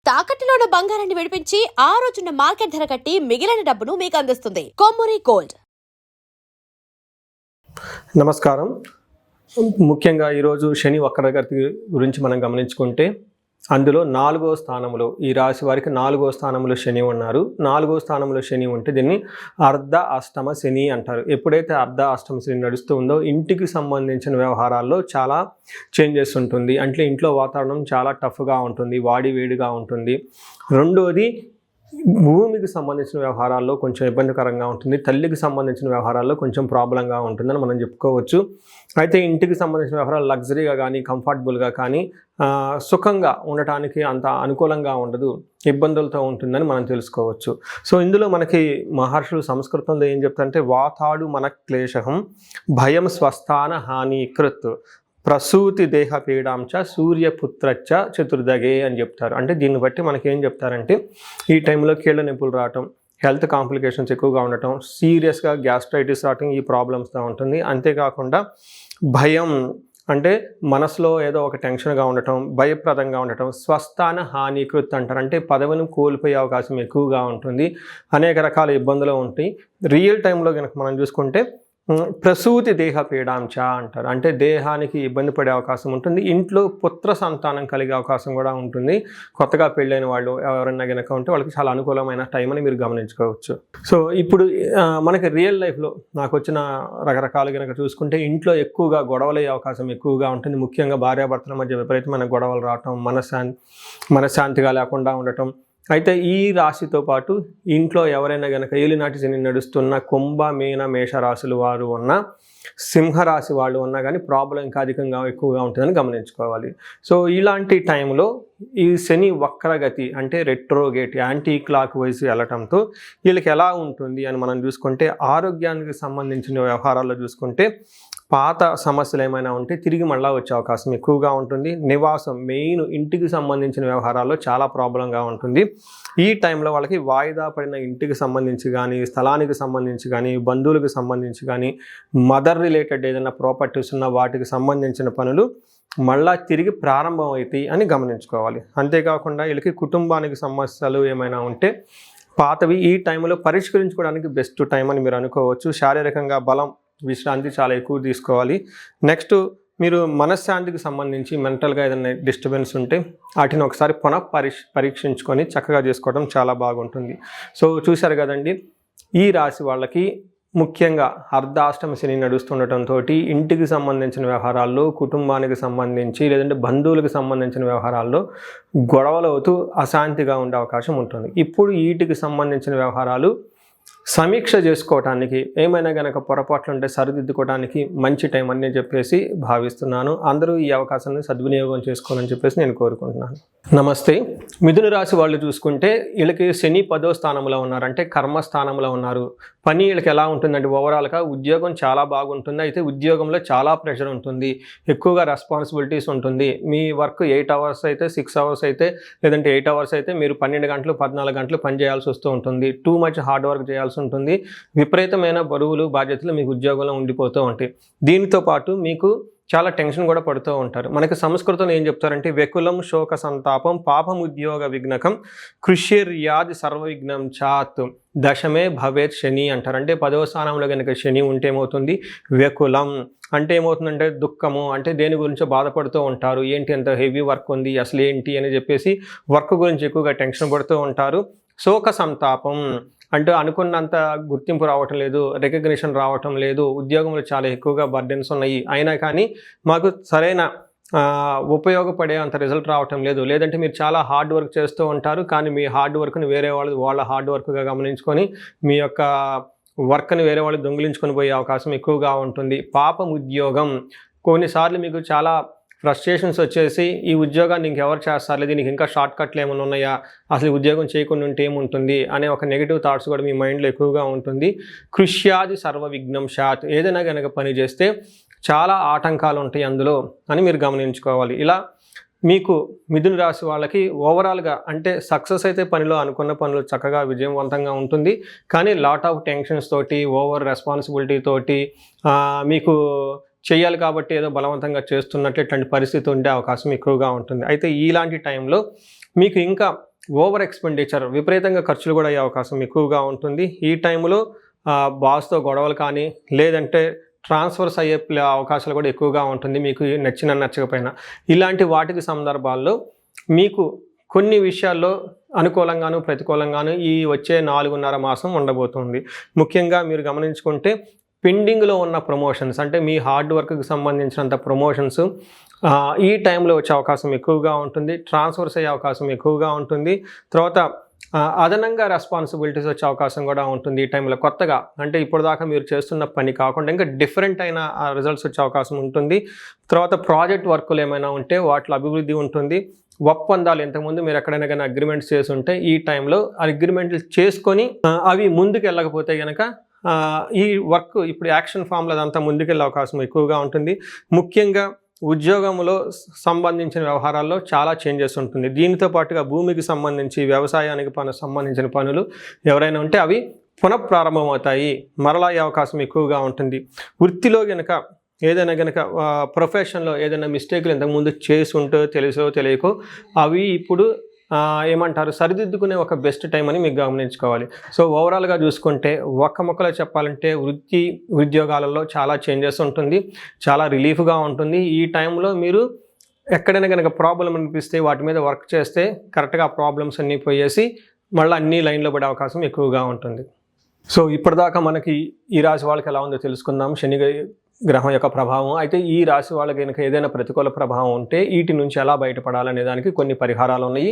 తాకట్టులో ఉన్న బంగారాన్ని విడిపించి ఆ రోజున్న మార్కెట్ ధర కట్టి మిగిలిన డబ్బును మీకు అందిస్తుంది కొమ్మూరి గోల్డ్. నమస్కారం. ముఖ్యంగా ఈరోజు శని వక్రగతి గురించి మనం గమనించుకుంటే అందులో 4వ స్థానంలో ఈ రాశి వారికి 4వ స్థానంలో శని ఉన్నారు. 4వ స్థానంలో శని ఉంటే దీన్ని అర్ధ అష్టమ శని అంటారు. ఎప్పుడైతే అర్ధ అష్టమ శని నడుస్తూ ఉందో ఇంటికి సంబంధించిన వ్యవహారాల్లో చాలా చేంజెస్ ఉంటుంది. అంటే ఇంట్లో వాతావరణం చాలా టఫ్గా ఉంటుంది, వాడి వేడిగా ఉంటుంది. రెండోది భూమికి సంబంధించిన వ్యవహారాల్లో కొంచెం ఇబ్బందికరంగా ఉంటుంది, తల్లికి సంబంధించిన వ్యవహారాల్లో కొంచెం ప్రాబ్లంగా ఉంటుందని మనం చెప్పుకోవచ్చు. అయితే ఇంటికి సంబంధించిన వ్యవహారాలు లగ్జరీగా కానీ కంఫర్టబుల్గా కానీ సుఖంగా ఉండటానికి అంత అనుకూలంగా ఉండదు, ఇబ్బందులతో ఉంటుందని మనం తెలుసుకోవచ్చు. సో ఇందులో మనకి మహర్షులు సంస్కృతంలో ఏం చెప్తారంటే వాతాడు మన క్లేశం భయం స్వస్థాన హానికృత్ ప్రసూతి దేహ పీడాంచ సూర్యపుత్రచ్చ చతుర్దగే అని చెప్తారు. అంటే దీన్ని బట్టి మనకి ఏం చెప్తారంటే ఈ టైంలో కీళ్ళ నొప్పులు రావటం, హెల్త్ కాంప్లికేషన్స్ ఎక్కువగా ఉండటం, సీరియస్గా గ్యాస్ట్రైటిస్ రావటం, ఈ ప్రాబ్లమ్స్తో ఉంటుంది. అంతేకాకుండా భయం అంటే మనసులో ఏదో ఒక టెన్షన్గా ఉండటం, భయప్రదంగా ఉండటం, స్వస్థాన హానికృత్ అంటారు. అంటే పదవిని కోల్పోయే అవకాశం ఎక్కువగా ఉంటుంది, అనేక రకాల ఇబ్బందులు ఉంటాయి. రియల్ టైంలో కనుక మనం చూసుకుంటే ప్రసూతి దేహ పీడాంచ అంటారు. అంటే దేహానికి ఇబ్బంది పడే అవకాశం ఉంటుంది. ఇంట్లో పుత్ర సంతానం కలిగే అవకాశం కూడా ఉంటుంది. కొత్తగా పెళ్ళైన వాళ్ళు ఎవరైనా కనుక ఉంటే వాళ్ళకి చాలా అనుకూలమైన టైం అని మీరు గమనించుకోవచ్చు. సో ఇప్పుడు మనకి రియల్ లైఫ్లో నాకు వచ్చిన రకరకాలు కనుక చూసుకుంటే ఇంట్లో ఎక్కువగా గొడవలు అయ్యే అవకాశం ఎక్కువగా ఉంటుంది. ముఖ్యంగా భార్యాభర్తల మధ్య విపరీతమైన గొడవలు రావటం, మనశ్శాంతిగా లేకుండా ఉండటం. అయితే ఈ రాశితో పాటు ఇంట్లో ఎవరైనా కనుక ఏలినాటి శని నడుస్తున్న కుంభ మీన మేష రాశులు వారు ఉన్న సింహరాశి వాళ్ళు ఉన్నా కానీ ప్రాబ్లం ఇంకా అధికంగా ఎక్కువగా ఉంటుందని గమనించుకోవాలి. సో ఇలాంటి టైంలో ఈ శని వక్రగతి అంటే రెట్రోగేట్ యాంటీ క్లాక్ వైజ్ వెళ్ళటంతో వీళ్ళకి ఎలా ఉంటుంది అని మనం చూసుకుంటే ఆరోగ్యానికి సంబంధించిన వ్యవహారాల్లో చూసుకుంటే పాత సమస్యలు ఏమైనా ఉంటే తిరిగి మళ్ళీ వచ్చే అవకాశం ఎక్కువగా ఉంటుంది. నివాసం మెయిన్ ఇంటికి సంబంధించిన వ్యవహారాల్లో చాలా ప్రాబ్లంగా ఉంటుంది. ఈ టైంలో వాళ్ళకి వాయిదా పడిన ఇంటికి సంబంధించి కానీ, స్థలానికి సంబంధించి కానీ, బంధువులకు సంబంధించి కానీ, మదర్ రిలేటెడ్ ఏదైనా ప్రాపర్టీస్ ఉన్న వాటికి సంబంధించిన పనులు మళ్ళా తిరిగి ప్రారంభం అవుతాయి అని గమనించుకోవాలి. అంతేకాకుండా వీళ్ళకి కుటుంబానికి సమస్యలు ఏమైనా ఉంటే పాతవి ఈ టైంలో పరిష్కరించుకోవడానికి బెస్ట్ టైం అని మీరు అనుకోవచ్చు. శారీరకంగా బలం, విశ్రాంతి చాలా ఎక్కువ తీసుకోవాలి. నెక్స్ట్ మీరు మనశ్శాంతికి సంబంధించి మెంటల్గా ఏదైనా డిస్టర్బెన్స్ ఉంటే వాటిని ఒకసారి పరీక్షించుకొని చక్కగా చేసుకోవడం చాలా బాగుంటుంది. సో చూశారు కదండి, ఈ రాశి వాళ్ళకి ముఖ్యంగా అర్ధాష్టమ శని నడుస్తుండటంతో ఇంటికి సంబంధించిన వ్యవహారాల్లో, కుటుంబానికి సంబంధించి లేదంటే బంధువులకు సంబంధించిన వ్యవహారాల్లో గొడవలు అవుతూ అశాంతిగా ఉండే అవకాశం ఉంటుంది. ఇప్పుడు వీటికి సంబంధించిన వ్యవహారాలు సమీక్ష చేసుకోవటానికి ఏమైనా కనుక పొరపాట్లు ఉంటే సరిదిద్దుకోవడానికి మంచి టైం అని చెప్పేసి భావిస్తున్నాను. అందరూ ఈ అవకాశాన్ని సద్వినియోగం చేసుకోవాలని చెప్పేసి నేను కోరుకుంటున్నాను. నమస్తే. మిథున రాశి వాళ్ళు చూసుకుంటే వీళ్ళకి శని 10వ స్థానంలో ఉన్నారు, అంటే కర్మస్థానంలో ఉన్నారు. పని వీళ్ళకి ఎలా ఉంటుందంటే ఓవరాల్గా ఉద్యోగం చాలా బాగుంటుంది. అయితే ఉద్యోగంలో చాలా ప్రెషర్ ఉంటుంది, ఎక్కువగా రెస్పాన్సిబిలిటీస్ ఉంటుంది. మీ వర్క్ 8 అవర్స్ అయితే 6 అవర్స్ అయితే లేదంటే 8 అవర్స్ అయితే మీరు 12 గంటలు 14 గంటలు పని చేయాల్సి వస్తూ ఉంటుంది. టూ మచ్ హార్డ్ వర్క్ చేయాల్సి ఉంటుంది. విపరీతమైన బరువులు, బాధ్యతలు మీకు ఉద్యోగంలో ఉండిపోతూ ఉంటాయి. దీనితో పాటు మీకు చాలా టెన్షన్ కూడా పడుతూ ఉంటారు. మనకి సంస్కృతంలో ఏం చెప్తారంటే వెకులం శోక సంతాపం పాపం ఉద్యోగ విఘ్నకం కృష్యర్యాది సర్వవిఘ్నం చాత్ దశమే భవేత్ శని అంటారు. అంటే 10వ స్థానంలో కనుక శని ఉంటే ఏమవుతుంది, వెకులం అంటే ఏమవుతుందంటే దుఃఖము, అంటే దేని గురించో బాధపడుతూ ఉంటారు. ఏంటి ఎంత హెవీ వర్క్ ఉంది, అసలు ఏంటి అని చెప్పేసి వర్క్ గురించి ఎక్కువగా టెన్షన్ పడుతూ ఉంటారు. శోక సంతాపం అంటే అనుకున్నంత గుర్తింపు రావటం లేదు, రికగ్నిషన్ రావటం లేదు, ఉద్యోగంలో చాలా ఎక్కువగా బర్డెన్స్ ఉన్నాయి, అయినా కానీ మాకు సరైన ఉపయోగపడే అంత రిజల్ట్ రావటం లేదు. లేదంటే మీరు చాలా హార్డ్ వర్క్ చేస్తూ ఉంటారు, కానీ మీ హార్డ్ వర్క్ని వేరే వాళ్ళ హార్డ్ వర్క్గా గమనించుకొని మీ యొక్క వర్క్ని వేరే వాళ్ళు దొంగిలించుకొని పోయే అవకాశం ఎక్కువగా ఉంటుంది. పాపం ఉద్యోగం, కొన్నిసార్లు మీకు చాలా ఫ్రస్ట్రేషన్స్ వచ్చేసి ఈ ఉద్యోగాన్ని ఇంకెవరు చేస్తారు, దీనికి ఇంకా షార్ట్ కట్లు ఏమైనా ఉన్నాయా, అసలు ఉద్యోగం చేయకుండా ఉంటే ఏముంటుంది అనే ఒక నెగిటివ్ థాట్స్ కూడా మీ మైండ్లో ఎక్కువగా ఉంటుంది. కృష్యాది సర్వ విఘ్నం శాత్, ఏదైనా కనుక పని చేస్తే చాలా ఆటంకాలు ఉంటాయి అందులో అని మీరు గమనించుకోవాలి. ఇలా మీకు మిథున రాశి వాళ్ళకి ఓవరాల్గా అంటే సక్సెస్ అయితే పనిలో అనుకున్న పనులు చక్కగా విజయవంతంగా ఉంటుంది, కానీ లాట్ ఆఫ్ టెన్షన్స్ తోటి, ఓవర్ రెస్పాన్సిబిలిటీ తోటి మీకు చేయాలి కాబట్టి ఏదో బలవంతంగా చేస్తున్నట్లు ఇట్లాంటి పరిస్థితి ఉండే అవకాశం ఎక్కువగా ఉంటుంది. అయితే ఇలాంటి టైంలో మీకు ఇంకా ఓవర్ ఎక్స్పెండిచర్, విపరీతంగా ఖర్చులు కూడా అయ్యే అవకాశం ఎక్కువగా ఉంటుంది. ఈ టైంలో బాస్తో గొడవలు కానీ లేదంటే ట్రాన్స్ఫర్స్ అయ్యే అవకాశాలు కూడా ఎక్కువగా ఉంటుంది, మీకు నచ్చకపోయినా. ఇలాంటి వాటికి సందర్భాల్లో మీకు కొన్ని విషయాల్లో అనుకూలంగాను ప్రతికూలంగాను ఈ వచ్చే 4.5 మాసం ఉండబోతుంది. ముఖ్యంగా మీరు గమనించుకుంటే పెండింగ్లో ఉన్న ప్రమోషన్స్, అంటే మీ హార్డ్ వర్క్కి సంబంధించినంత ప్రమోషన్స్ ఈ టైంలో వచ్చే అవకాశం ఎక్కువగా ఉంటుంది. ట్రాన్స్ఫర్స్ అయ్యే అవకాశం ఎక్కువగా ఉంటుంది. తర్వాత అదనంగా రెస్పాన్సిబిలిటీస్ వచ్చే అవకాశం కూడా ఉంటుంది ఈ టైంలో. కొత్తగా అంటే ఇప్పుడు దాకా మీరు చేస్తున్న పని కాకుండా ఇంకా డిఫరెంట్ అయిన రిజల్ట్స్ వచ్చే అవకాశం ఉంటుంది. తర్వాత ప్రాజెక్ట్ వర్కులు ఏమైనా ఉంటే వాటిలో అభివృద్ధి ఉంటుంది. ఒప్పందాలు, ఇంతకుముందు మీరు ఎక్కడైనా కానీ అగ్రిమెంట్స్ చేసి ఉంటే ఈ టైంలో అగ్రిమెంట్లు చేసుకొని అవి ముందుకు వెళ్ళకపోతే కనుక ఈ వర్క్ ఇప్పుడు యాక్షన్ ఫామ్లో అదంతా ముందుకెళ్ళే అవకాశం ఎక్కువగా ఉంటుంది. ముఖ్యంగా ఉద్యోగంలో సంబంధించిన వ్యవహారాల్లో చాలా చేంజెస్ ఉంటుంది. దీనితో పాటుగా భూమికి సంబంధించి వ్యవసాయానికి సంబంధించిన పనులు ఎవరైనా ఉంటే అవి పునఃప్రారంభమవుతాయి, మరలా అయ్యే అవకాశం ఎక్కువగా ఉంటుంది. వృత్తిలో కనుక ఏదైనా కనుక ప్రొఫెషన్లో ఏదైనా మిస్టేక్లు ఇంతకుముందు చేసి ఉంటో తెలుసో తెలియకో అవి ఇప్పుడు ఏమంటారు సరిదిద్దుకునే ఒక బెస్ట్ టైం అని మీకు గమనించుకోవాలి. సో ఓవరాల్గా చూసుకుంటే ఒక్క ముక్కలో చెప్పాలంటే వృత్తి ఉద్యోగాలలో చాలా చేంజెస్ ఉంటుంది, చాలా రిలీఫ్గా ఉంటుంది. ఈ టైంలో మీరు ఎక్కడైనా కనుక ప్రాబ్లం అనిపిస్తే వాటి మీద వర్క్ చేస్తే కరెక్ట్గా ఆ ప్రాబ్లమ్స్ అన్నీ పోయేసి మళ్ళీ అన్ని లైన్లో పడే అవకాశం ఎక్కువగా ఉంటుంది. సో ఇప్పటిదాకా మనకి ఈ రాశి వాళ్ళకి ఎలా ఉందో తెలుసుకుందాం, శని గ్రహం యొక్క ప్రభావం. అయితే ఈ రాశి వాళ్ళకి కనుక ఏదైనా ప్రతికూల ప్రభావం ఉంటే వీటి నుంచి ఎలా బయటపడాలనే దానికి కొన్ని పరిహారాలు ఉన్నాయి.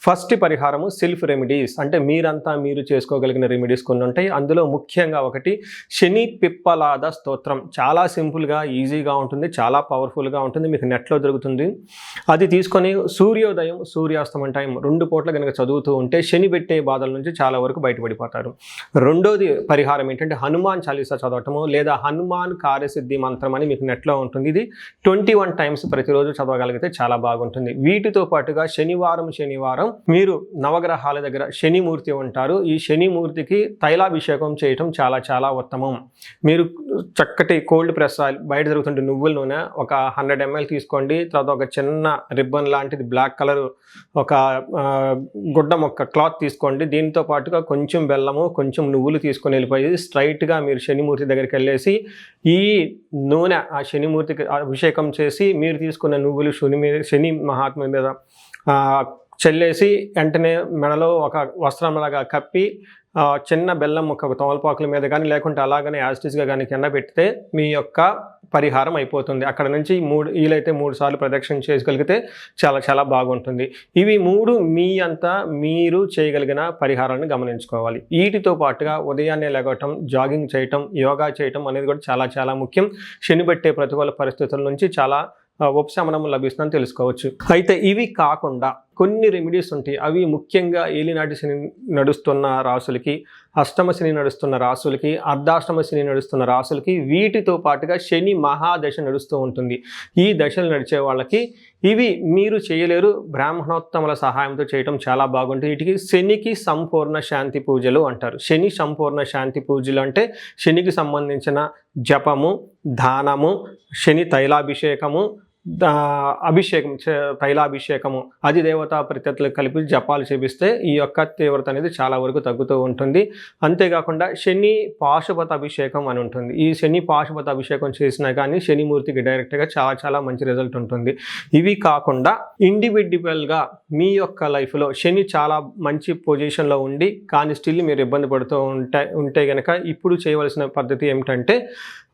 ఫస్ట్ పరిహారము సెల్ఫ్ రెమెడీస్, అంటే మీరు చేసుకోగలిగిన రెమెడీస్ కొన్ని ఉంటాయి. అందులో ముఖ్యంగా ఒకటి శని పిప్పలాద స్తోత్రం. చాలా సింపుల్గా ఈజీగా ఉంటుంది, చాలా పవర్ఫుల్గా ఉంటుంది, మీకు నెట్లో దొరుకుతుంది. అది తీసుకొని సూర్యోదయం సూర్యాస్తమం టైం 2 పూట్ల కనుక చదువుతూ ఉంటే శని పెట్టే బాధల నుంచి చాలా వరకు బయటపడిపోతారు. రెండోది పరిహారం ఏంటంటే హనుమాన్ చాలీసా చదవటము లేదా హనుమాన్ కార్యసిద్ధి మంత్రం అని మీకు నెట్లో ఉంటుంది. ఇది 21 టైమ్స్ ప్రతిరోజు చదవగలిగితే చాలా బాగుంటుంది. వీటితో పాటుగా శనివారం మీరు నవగ్రహాల దగ్గర శనిమూర్తి ఉంటారు. ఈ శనిమూర్తికి తైలాభిషేకం చేయటం చాలా చాలా ఉత్తమం. మీరు చక్కటి కోల్డ్ ప్రెస్ ఆయిల్, బయట దొరుకుతుంటే నువ్వుల నూనె ఒక 100 ml తీసుకోండి. తర్వాత ఒక చిన్న రిబ్బన్ లాంటిది బ్లాక్ కలర్ ఒక గుడ్డ మొక్క క్లాత్ తీసుకోండి. దీంతో పాటుగా కొంచెం బెల్లము కొంచెం నువ్వులు తీసుకొని వెళ్ళిపోయి స్ట్రైట్గా మీరు శనిమూర్తి దగ్గరికి వెళ్ళేసి ఈ నూనె ఆ శనిమూర్తికి అభిషేకం చేసి మీరు తీసుకున్న నువ్వులు శని మహాత్మ మీద చల్లేసి వెంటనే మెడలో ఒక వస్త్రంలాగా కప్పి చిన్న బెల్లం ఒక తమలపాకుల మీద కానీ లేకుంటే అలాగనే యాజిటీస్గా కానీ కింద పెడితే మీ యొక్క పరిహారం అయిపోతుంది. అక్కడ నుంచి వీలైతే 3 సార్లు ప్రదక్షిణ చేయగలిగితే చాలా చాలా బాగుంటుంది. ఇవి 3 మీ అంతా మీరు చేయగలిగిన పరిహారాన్ని గమనించుకోవాలి. వీటితో పాటుగా ఉదయాన్నే లేగటం, జాగింగ్ చేయటం, యోగా చేయటం అనేది కూడా చాలా చాలా ముఖ్యం. శని పెట్టే ప్రతికూల పరిస్థితుల నుంచి చాలా ఉపశమనం లభిస్తుందని తెలుసుకోవచ్చు. అయితే ఇవి కాకుండా కొన్ని రెమెడీస్ ఉంటాయి. అవి ముఖ్యంగా ఏలినాటి శని నడుస్తున్న రాసులకి, అష్టమ శని నడుస్తున్న రాసులకి, అర్ధాష్టమ శని నడుస్తున్న రాసులకి, వీటితో పాటుగా శని మహాదశ నడుస్తూ ఉంటుంది. ఈ దశలు నడిచే వాళ్ళకి ఇవి మీరు చేయలేరు, బ్రాహ్మణోత్తముల సహాయంతో చేయటం చాలా బాగుంటుంది. వీటికి శనికి సంపూర్ణ శాంతి పూజలు అంటారు. శని సంపూర్ణ శాంతి పూజలు అంటే శనికి సంబంధించిన జపము, దానము, శని తైలాభిషేకము, తైలాభిషేకము, అధిదేవతా ప్రత్యర్థులకు కలిపి జపాలు చేపిస్తే ఈ యొక్క తీవ్రత అనేది చాలా వరకు తగ్గుతూ ఉంటుంది. అంతేకాకుండా శని పాశుపత అభిషేకం అని ఉంటుంది. ఈ శని పాశుపత అభిషేకం చేసినా కానీ శనిమూర్తికి డైరెక్ట్గా చాలా చాలా మంచి రిజల్ట్ ఉంటుంది. ఇవి కాకుండా ఇండివిడ్యువల్గా మీ యొక్క లైఫ్లో శని చాలా మంచి పొజిషన్లో ఉండి కానీ స్టిల్ మీరు ఇబ్బంది పడుతూ ఉంటే కనుక ఇప్పుడు చేయవలసిన పద్ధతి ఏమిటంటే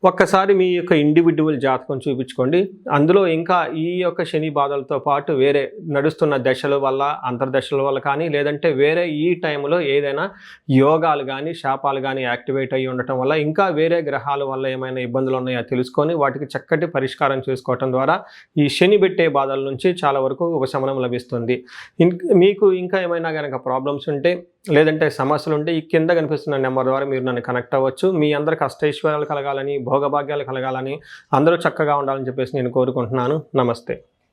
ఒక్కసారి మీ యొక్క ఇండివిడ్యువల్ జాతకం చూపించుకోండి. అందులో ఇంకా ఈ యొక్క శని బాధలతో పాటు వేరే నడుస్తున్న దశల వల్ల, అంతర్దశల వల్ల కానీ లేదంటే వేరే ఈ టైంలో ఏదైనా యోగాలు కానీ శాపాలు కానీ యాక్టివేట్ అయ్యి ఉండటం వల్ల ఇంకా వేరే గ్రహాల వల్ల ఏమైనా ఇబ్బందులు ఉన్నాయో తెలుసుకొని వాటికి చక్కటి పరిష్కారం చేసుకోవటం ద్వారా ఈ శని పెట్టే బాధల నుంచి చాలా వరకు ఉపశమనం లభిస్తుంది. మీకు ఇంకా ఏమైనా కనుక ప్రాబ్లమ్స్ ఉంటే లేదంటే సమస్యలు ఉంటే ఈ కింద కనిపిస్తున్న నెంబర్ ద్వారా మీరు నన్ను కనెక్ట్ అవ్వచ్చు. మీ అందరికి అష్టైశ్వర్యాలు కలగాలని, భోగభాగ్యాలు కలగాలని, అందరూ చక్కగా ఉండాలని చెప్పేసి నేను కోరుకుంటున్నాను. నమస్తే.